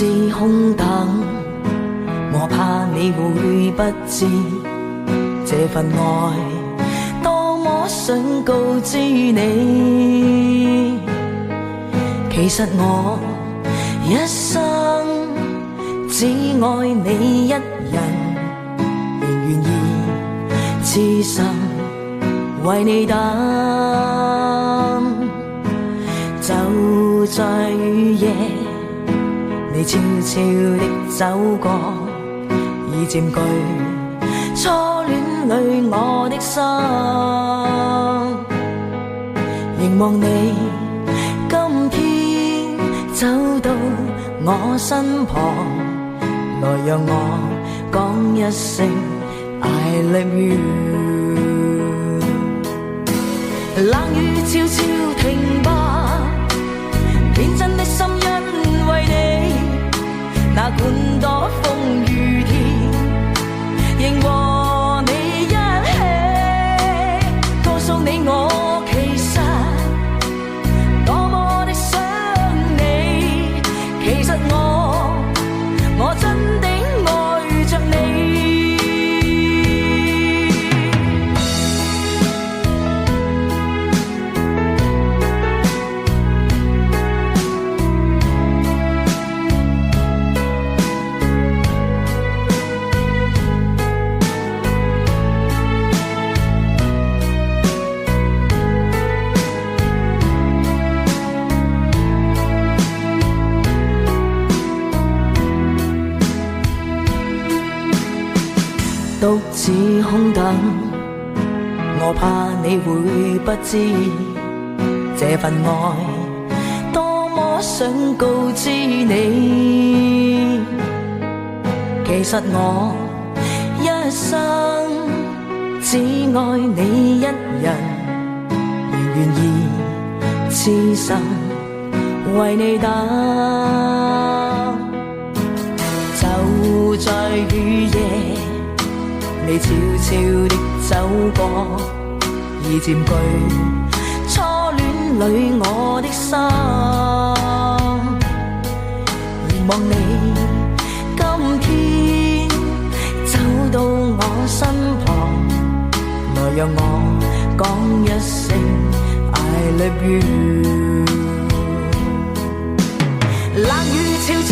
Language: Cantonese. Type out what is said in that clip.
自空等，我怕你會不知這份愛多麼想告知你。其實我一生只愛你一人，仍願意痴心為你等。就在雨夜，你悄悄地走過，已佔據初戀裏我的心。凝望你今天走到我身旁，來讓我講一聲 I love you。 冷雨悄悄停吧，天真的心因為你，哪管多風雨天，仍和你一起，告訴你我其實多麼的想你。其實我真的愛着你。獨自空等，我怕你會不知這份愛多麼想告知你。其實我一生只愛你一人，仍願意痴心為你等。就在雨夜，你悄悄地走過，已佔據初戀裏我的心。凝望你今天走到我身旁，來讓我講一聲 I love you。 冷雨悄悄